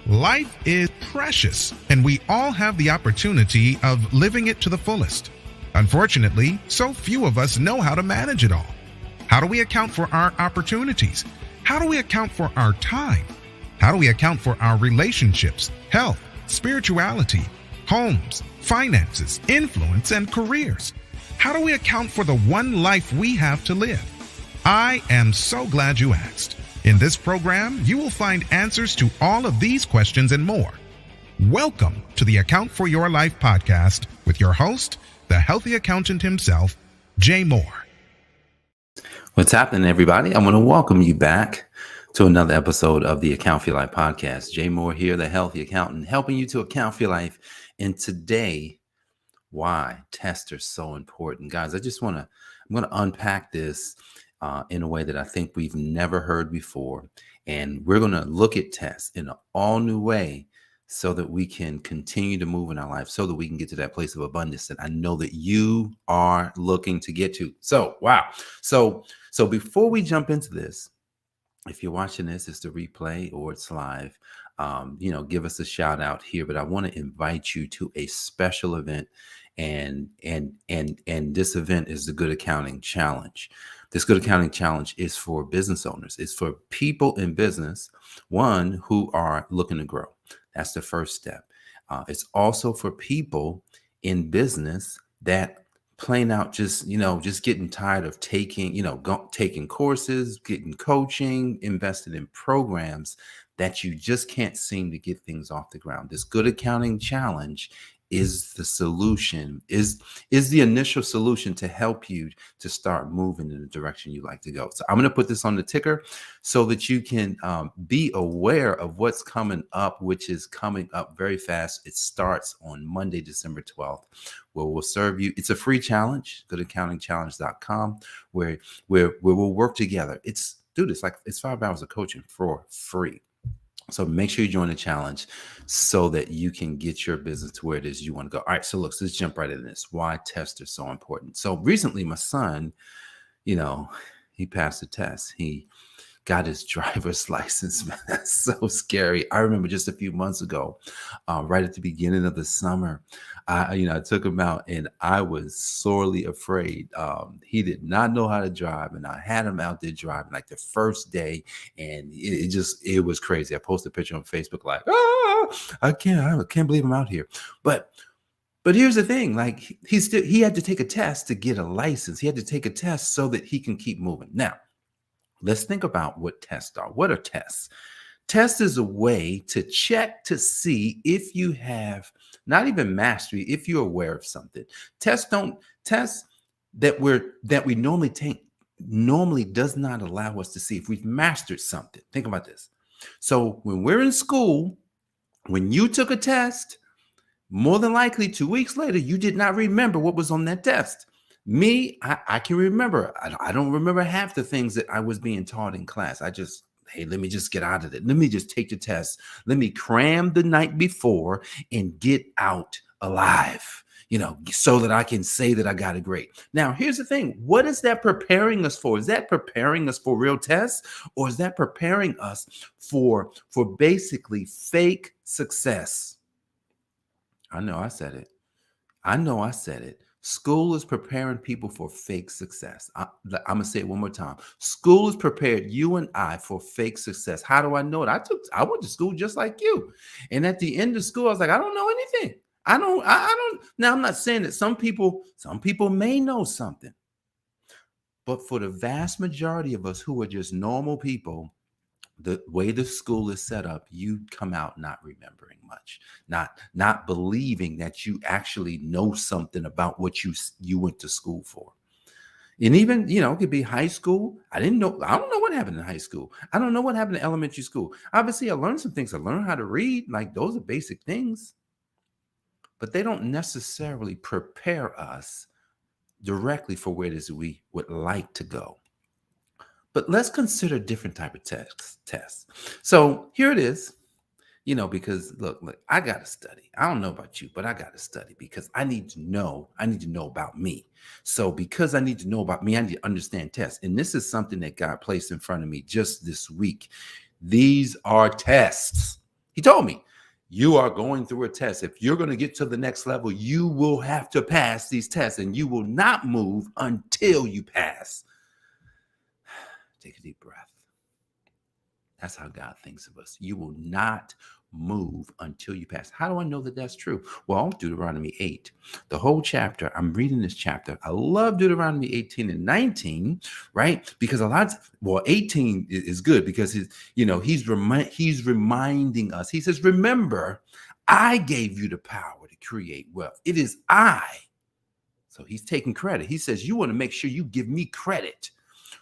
Life is precious, and we all have the opportunity of living it to the fullest. Unfortunately, so few of us know how to manage it all. How do we account for our opportunities? How do we account for our time? How do we account for our relationships, health, spirituality, homes, finances, influence, and careers? How do we account for the one life we have to live? I am so glad you asked. In this program, you will find answers to all of these questions and more. Welcome to the Account for Your Life podcast with your host, the healthy accountant himself, Jay Moore. What's happening, everybody? I want to welcome you back to another episode of the Account for Your Life podcast. Jay Moore here, the healthy accountant, helping you to account for your life. And today, why tests are so important. Guys, I'm going to unpack this in a way that I think we've never heard before. And we're going to look at tests in an all new way so that we can continue to move in our life, so that we can get to that place of abundance that I know that you are looking to get to. So, wow. So before we jump into this, if you're watching this, it's the replay or it's live, give us a shout out here. But I want to invite you to a special event. And this event is the Good Accounting Challenge. This Good Accounting Challenge is for business owners. It's for people in business, one, who are looking to grow. That's the first step. It's also for people in business that plain out just getting tired of taking courses, getting coaching, invested in programs that you just can't seem to get things off the ground. This Good Accounting Challenge is the solution, is the initial solution to help you to start moving in the direction you like to go. So I'm going to put this on the ticker so that you can be aware of what's coming up, which is coming up very fast. It starts on Monday, December 12th, where we'll serve you. It's a free challenge, goodaccountingchallenge.com, where we'll work together. It's 5 hours of coaching for free. So make sure you join the challenge so that you can get your business to where it is you want to go. All right, so let's jump right into this. Why tests are so important. So recently, my son, he passed the test. He got his driver's license. Man, that's so scary. I remember just a few months ago, right at the beginning of the summer, I took him out and I was sorely afraid. He did not know how to drive, and I had him out there driving like the first day, and it was crazy. I posted a picture on Facebook like, I can't believe I'm out here. But here's the thing, like he had to take a test to get a license. He had to take a test so that he can keep moving. Now, let's think about what tests are. What are tests? Test is a way to check to see if you have not even mastery, if you're aware of something. Tests that we normally take normally does not allow us to see if we've mastered something. Think about this. So when we're in school, when you took a test, more than likely 2 weeks later, you did not remember what was on that test. Me, I can remember. I don't remember half the things that I was being taught in class. Let me just get out of it. Let me just take the test. Let me cram the night before and get out alive, so that I can say that I got it great. Now, here's the thing. What is that preparing us for? Is that preparing us for real tests, or is that preparing us for basically fake success? I know I said it. School is preparing people for fake success. I'm going to say it one more time. School has prepared you and I for fake success. How do I know it? I went to school just like you. And at the end of school, I was like, I don't know anything. I don't. Now, I'm not saying that some people may know something. But for the vast majority of us who are just normal people, the way the school is set up, you come out not remembering much, not believing that you actually know something about what you went to school for. And even, it could be high school. I don't know what happened in high school. I don't know what happened in elementary school. Obviously, I learned some things. I learned how to read. Like, those are basic things. But they don't necessarily prepare us directly for where it is we would like to go. But let's consider different type of tests. So here it is, because look, I got to study. I don't know about you, but I got to study because I need to know about me. So because I need to know about me, I need to understand tests. And this is something that God placed in front of me just this week. These are tests. He told me, you are going through a test. If you're going to get to the next level, you will have to pass these tests, and you will not move until you pass. Take a deep breath. That's how God thinks of us. You will not move until you pass. How do I know that that's true? Well, Deuteronomy 8, the whole chapter, I'm reading this chapter. I love Deuteronomy 18 and 19, right? Because 18 is good because he's reminding us. He says, remember, I gave you the power to create wealth. It is I. So he's taking credit. He says, you want to make sure you give me credit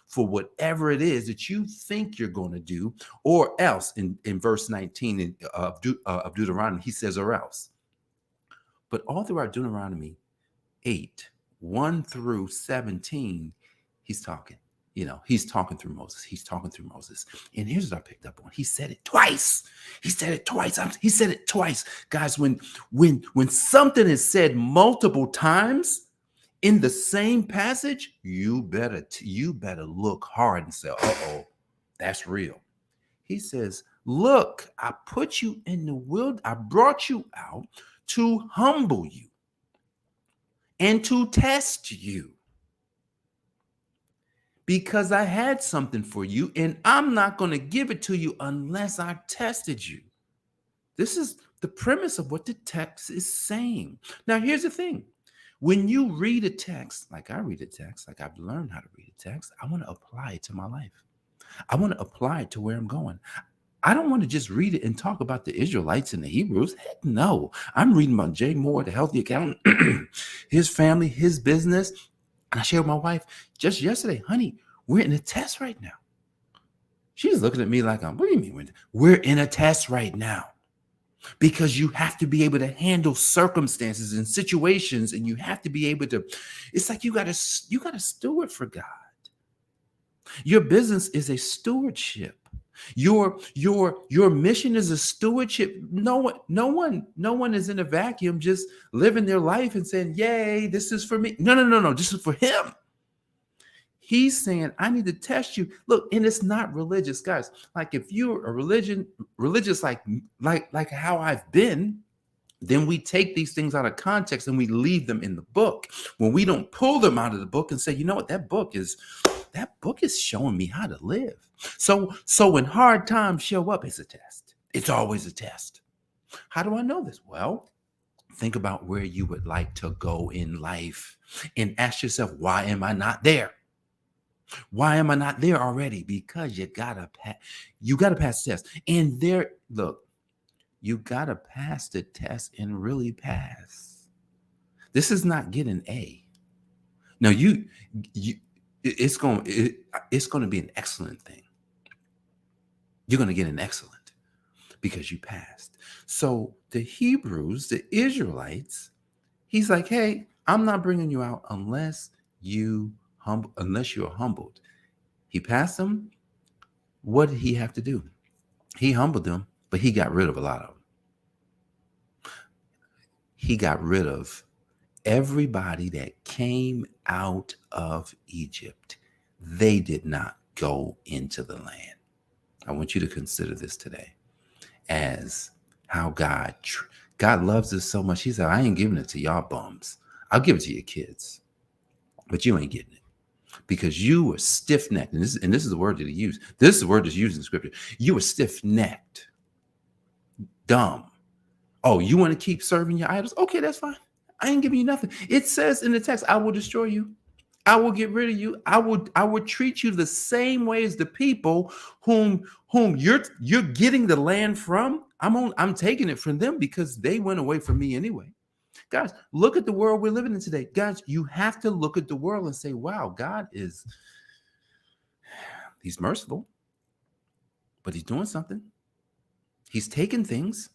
for whatever it is that you think you're going to do, or else in verse 19 of Deuteronomy, he says, or else. But all throughout Deuteronomy 8, 1 through 17, he's talking. He's talking through Moses. He's talking through Moses. And here's what I picked up on. He said it twice. He said it twice. Guys, when something is said multiple times in the same passage, you better look hard and say, uh-oh, that's real. He says, look, I put you in the wilderness. I brought you out to humble you and to test you, because I had something for you, and I'm not going to give it to you unless I tested you. This is the premise of what the text is saying. Now, here's the thing. When you read a text, like I read a text, like I've learned how to read a text, I want to apply it to my life. I want to apply it to where I'm going. I don't want to just read it and talk about the Israelites and the Hebrews. Heck no. I'm reading about Jay Moore, the healthy accountant, his family, his business. And I shared with my wife just yesterday, honey, we're in a test right now. She's looking at me like, what do you mean? We're in a test right now. Because you have to be able to handle circumstances and situations, and you have to be able to, it's like you got to steward for God. Your business is a stewardship. Your mission is a stewardship. No one is in a vacuum just living their life and saying, yay, this is for me. No. This is for him. He's saying, I need to test you. Look, and it's not religious, guys. Like if you're a religious like how I've been, then we take these things out of context and we leave them in the book. When we don't pull them out of the book and say, you know what, that book is showing me how to live. So when hard times show up, it's a test. It's always a test. How do I know this? Well, think about where you would like to go in life and ask yourself, why am I not there? Why am I not there already? Because you gotta pass the test. And you gotta pass the test and really pass. This is not getting A. No, it's going to be an excellent thing. You're going to get an excellent because you passed. So the Hebrews, the Israelites, he's like, hey, I'm not bringing you out unless you're humbled. He passed them. What did he have to do? He humbled them, but he got rid of a lot of them. He got rid of everybody that came out of Egypt. They did not go into the land. I want you to consider this today as how God loves us so much. He said, I ain't giving it to y'all bums. I'll give it to your kids, but you ain't getting it because you were stiff-necked. And this is the word that he used. This is the word that's used in scripture. You were stiff-necked, dumb. Oh, you want to keep serving your idols? Okay, that's fine. I ain't giving you nothing. It says in the text, I will destroy you. I will get rid of you. I would treat you the same way as the people whom you're getting the land from. I'm taking it from them because they went away from me anyway. Guys, look at the world we're living in today. Guys, you have to look at the world and say, wow, God he's merciful, but he's doing something. He's taking things.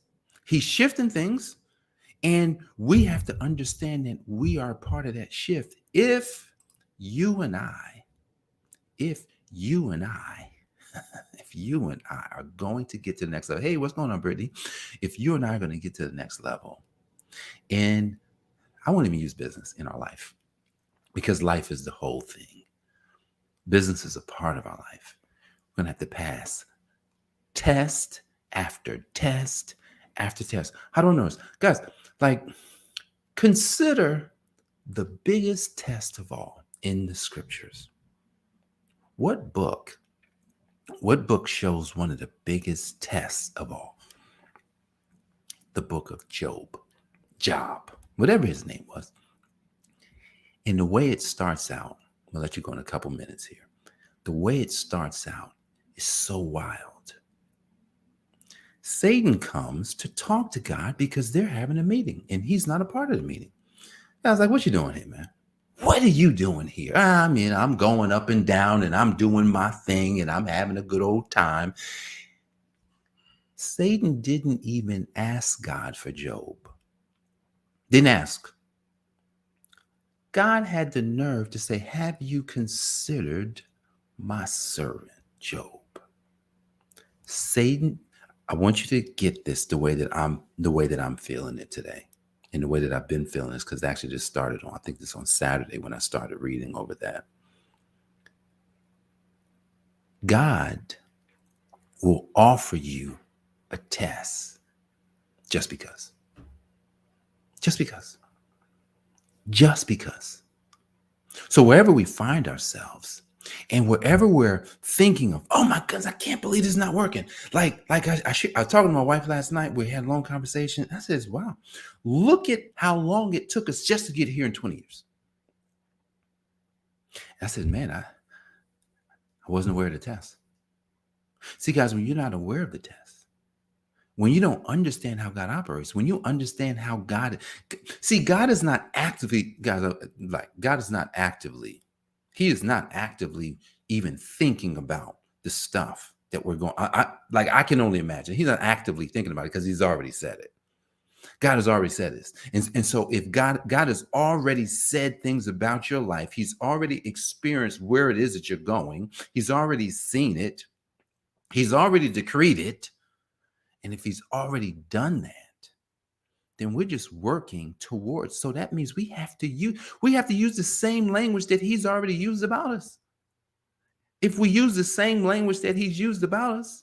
He's shifting things. And we have to understand that we are part of that shift. If you and I are going to get to the next level. Hey, what's going on, Brittany? If you and I are going to get to the next level, and I won't even use business in our life because life is the whole thing. Business is a part of our life. We're going to have to pass test after test after test. How do I know this? Guys, like, consider the biggest test of all in the scriptures. What book shows one of the biggest tests of all? The book of Job, whatever his name was. And the way it starts out, we'll let you go in a couple minutes here. The way it starts out is so wild. Satan comes to talk to God because they're having a meeting and he's not a part of the meeting. I was like, what you doing here, man? What are you doing here? I mean, I'm going up and down and I'm doing my thing and I'm having a good old time. Satan didn't even ask God for Job. Didn't ask. God had the nerve to say, have you considered my servant Job? Satan, I want you to get this the way that I'm feeling it today. And the way that I've been feeling is because it actually just started on, I think this on Saturday when I started reading over that. God will offer you a test just because. Just because. Just because. So wherever we find ourselves and wherever we're thinking of, oh my goodness, I can't believe this is not working. Like I was talking to my wife last night. We had a long conversation. I said, wow, look at how long it took us just to get here in 20 years. I said, man, I wasn't aware of the test. See, guys, when you're not aware of the test, when you don't understand how God operates, when you understand how God is not actively, guys, God is not actively, he is not actively even thinking about the stuff that we're going, I can only imagine. He's not actively thinking about it because he's already said it. God has already said this. And so if God has already said things about your life, he's already experienced where it is that you're going. He's already seen it. He's already decreed it. And if he's already done that, then we're just working towards. So that means we have to use the same language that he's already used about us. If we use the same language that he's used about us,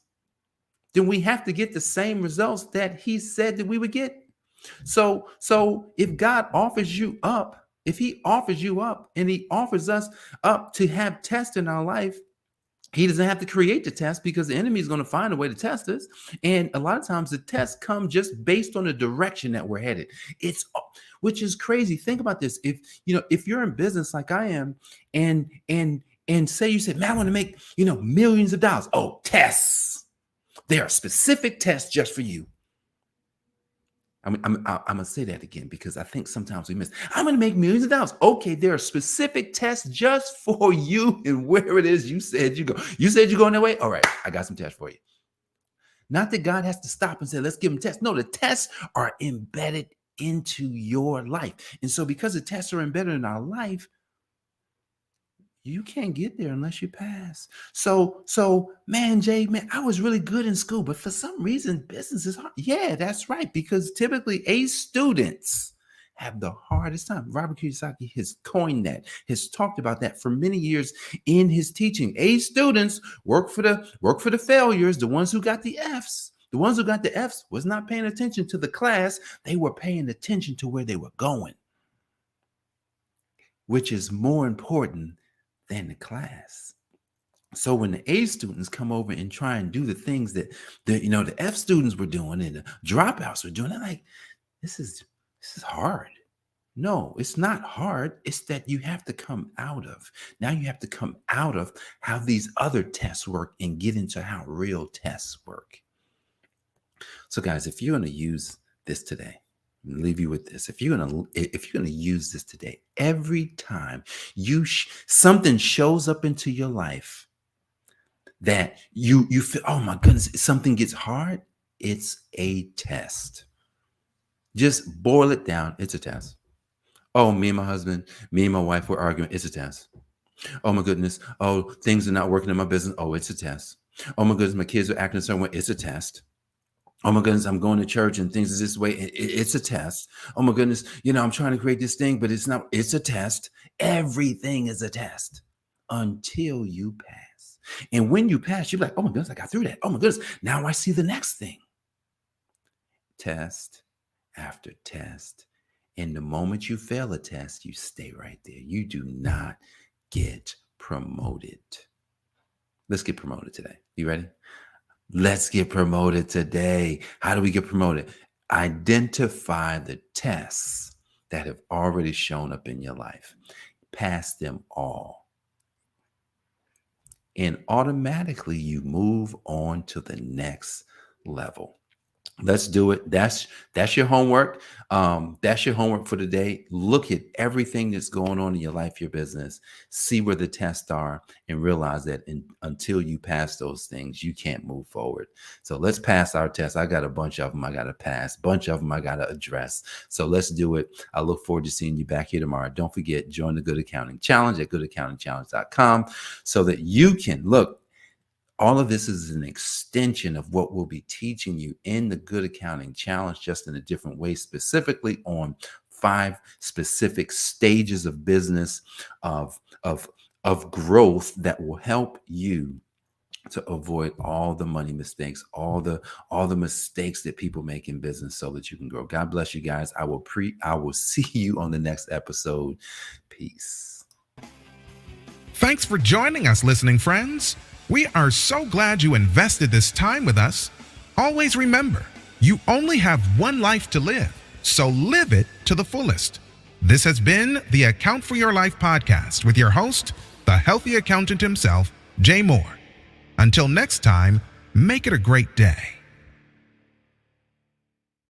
then we have to get the same results that he said that we would get. So if God offers you up, if he offers you up and he offers us up to have tests in our life, he doesn't have to create the test because the enemy is going to find a way to test us. And a lot of times the tests come just based on the direction that we're headed. Which is crazy. Think about this. If you're in business like I am and say you said, man, I want to make, millions of dollars. Oh, tests. There are specific tests just for you. I'm going to say that again because I think sometimes we miss. I'm going to make millions of dollars. Okay, there are specific tests just for you and where it is you said you go. You said you're going that way? All right, I got some tests for you. Not that God has to stop and say, let's give him tests. No, the tests are embedded into your life. And so because the tests are embedded in our life, you can't get there unless you pass. So, man, Jay, man, I was really good in school, but for some reason, business is hard. Yeah, that's right. Because typically A students have the hardest time. Robert Kiyosaki has coined that, has talked about that for many years in his teaching. A students work for the failures, the ones who got the Fs. The ones who got the Fs was not paying attention to the class. They were paying attention to where they were going, which is more important than the class. So when the A students come over and try and do the things that the F students were doing and the dropouts were doing, they're like, this is hard. No, it's not hard. It's that you have to come out of. Now you have to come out of how these other tests work and get into how real tests work. So guys, if you're going to use this today, leave you with this. If you're gonna use this today, every time something shows up into your life that you feel, oh my goodness, something gets hard, it's a test. Just boil it down. It's a test. Oh, me and my wife were arguing. It's a test. Oh my goodness. Oh, things are not working in my business. Oh, it's a test. Oh my goodness, my kids are acting a certain way. It's a test. Oh my goodness, I'm going to church and things is this way. It's a test. Oh my goodness, I'm trying to create this thing, but it's not. It's a test. Everything is a test until you pass. And when you pass, you're like, oh my goodness, I got through that. Oh my goodness, now I see the next thing. Test after test. And the moment you fail a test, you stay right there. You do not get promoted. Let's get promoted today. You ready? Let's get promoted today. How do we get promoted? Identify the tests that have already shown up in your life. Pass them all. And automatically you move on to the next level. Let's do it. That's your homework. That's your homework for today. Look at everything that's going on in your life, your business, see where the tests are, and realize that until you pass those things, you can't move forward. So let's pass our tests. I got a bunch of them I got to pass, bunch of them I got to address. So let's do it. I look forward to seeing you back here tomorrow. Don't forget, join the Good Accounting Challenge at goodaccountingchallenge.com so that you can look. All of this is an extension of what we'll be teaching you in the Good Accounting Challenge, just in a different way, specifically on 5 specific stages of business of growth that will help you to avoid all the money mistakes, all the mistakes that people make in business so that you can grow. God bless you guys. I will see you on the next episode. Peace. Thanks for joining us, listening friends. We are so glad you invested this time with us. Always remember, you only have one life to live, so live it to the fullest. This has been the Account for Your Life podcast with your host, the healthy accountant himself, Jay Moore. Until next time, make it a great day.